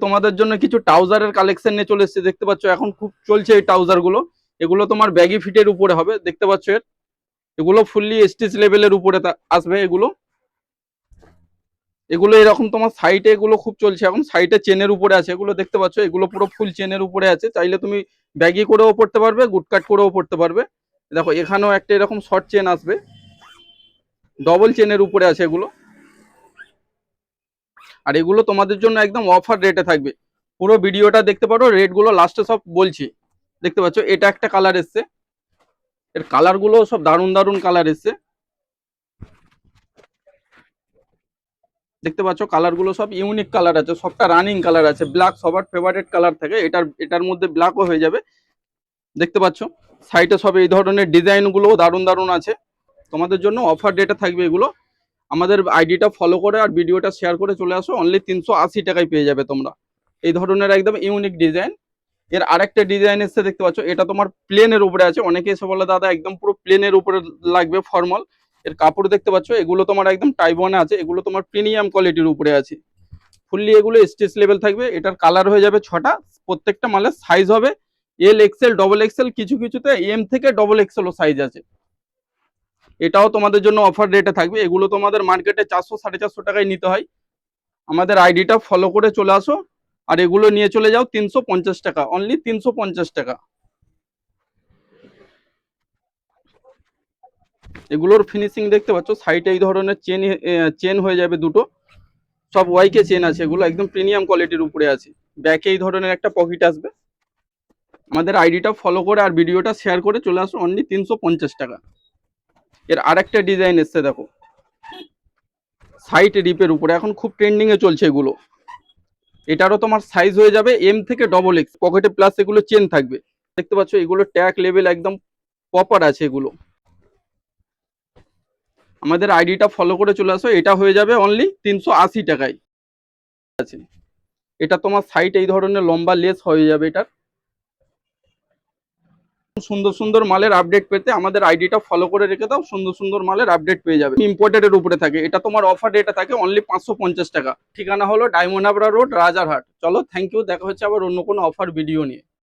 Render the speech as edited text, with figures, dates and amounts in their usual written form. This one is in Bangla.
তোমাদের জন্য কিছু ট্রাউজারের কালেকশন নিয়ে চলে এসেছে। দেখতে পাচ্ছ এখন খুব চলছে এই ট্রাউজার গুলো। এগুলো তোমার ব্যাগি ফিটের উপরে হবে, দেখতে পাচ্ছ এগুলো ফুললি স্টিচ লেভেলের উপরে আসবে। এগুলো এরকম তোমার সাইটে এগুলো খুব চলছে এখন, সাইটে চেনের উপরে আছে এগুলো, দেখতে পাচ্ছ এগুলো পুরো ফুল চেনের উপরে আছে। চাইলে তুমি ব্যাগি করেও পড়তে পারবে, গুটকাট করেও পড়তে পারবে। দেখো এখানেও একটা এরকম শর্ট চেন আসবে, ডবল চেনের উপরে আছে এগুলো। আর এগুলো তোমাদের জন্য একদম অফার রেটে থাকবে। পুরো ভিডিওটা দেখতে পারো, রেট গুলো লাস্টে সব বলছি। দেখতে পাচ্ছ এটা একটা কালার এসছে, এর কালার গুলো সব দারুণ দারুণ কালার এসছে। দেখতে পাচ্ছ কালার গুলো সব ইউনিক কালার আছে, সবটা রানিং কালার আছে। ব্ল্যাক সবার ফেভারিট কালার থাকে, এটার মধ্যে ব্ল্যাকও হয়ে যাবে। দেখতে পাচ্ছ সাইটে সব এই ধরনের ডিজাইন গুলো দারুণ দারুণ আছে। তোমাদের জন্য অফার রেটে থাকবে এগুলো। আমাদের আইডিটা ফলো করে আর ভিডিওটা শেয়ার করে চলে আসো, অনলি 380 টাকায় পেয়ে যাবে তোমরা এই ধরনের একদম ইউনিক ডিজাইন। এর আরেকটা ডিজাইন এসছে, দেখতে পাচ্ছ এটা তোমার প্লেনের উপরে আছে। অনেকে এসে বলে দাদা একদম পুরো প্লেনের উপরে লাগবে ফর্মাল। এর কাপড় দেখতে পাচ্ছ এগুলো তোমার একদম টাইবনে আছে, এগুলো তোমার প্রিমিয়াম কোয়ালিটির উপরে আছে। ফুললি এগুলো স্টিচ লেভেল থাকবে। এটার কালার হয়ে যাবে 6টা, প্রত্যেকটা মালের সাইজ হবে এল এক্সেল ডবল এক্সেল, কিছু কিছুতে এম থেকে ডবল এক্সেলও সাইজ আছে। এটাও তোমাদের জন্য অফার রেটে থাকবে। এগুলো তোমাদের মার্কেটে 400-450 টাকায় নিতে হয়। আমাদের আইডিটা ফলো করে চলে আসো আর এগুলো নিয়ে চলে যাও 350 টাকা, অনলি 350 টাকা। এগুলোর ফিনিশিং দেখতে পাচ্ছ, সাইডে এই ধরনের চেন হয়ে যাবে দুটো, সব ওয়াইকে চেন আছে। এগুলো একদম প্রিমিয়াম কোয়ালিটির উপরে আছে। ব্যাকে এই ধরনের একটা পকেট আসবে। আমাদের আইডিটা ফলো করে আর ভিডিওটা শেয়ার করে চলে আসো, অনলি 350 টাকা। এর আরেকটা ডিজাইন এসছে, দেখো সাইড রিপের উপরে এখন খুব ট্রেন্ডিং এ চলছে এগুলো। এটারও তোমার সাইজ হয়ে যাবে এম থেকে ডবল এক্স, পকেটে প্লাস এগুলো চেন থাকবে। দেখতে পাচ্ছ এগুলো ট্যাগ লেভেল একদম প্রপার আছে এগুলো। আমাদের আইডিটা ফলো করে চলে আসো, এটা হয়ে যাবে অনলি 380 টাকায় আছে। এটা তোমার সাইড এই ধরনের লম্বা লেস হয়ে যাবে। এটার সুন্দর সুন্দর মালের আপডেট পেতে আমাদের আইডিটা ফলো করে রেখে দাও, সুন্দর সুন্দর মালের আপডেট পেয়ে যাবে। ইম্পোর্টেডের উপরে থাকে, এটা তোমার অফার রেটে থাকে অনলি 550 টাকা। ঠিকানা হলো ডায়মন্ড হাবড়া রোড, রাজারহাট। চলো থ্যাংক ইউ, দেখা হচ্ছে আবার অন্য কোনো অফার ভিডিও নিয়ে।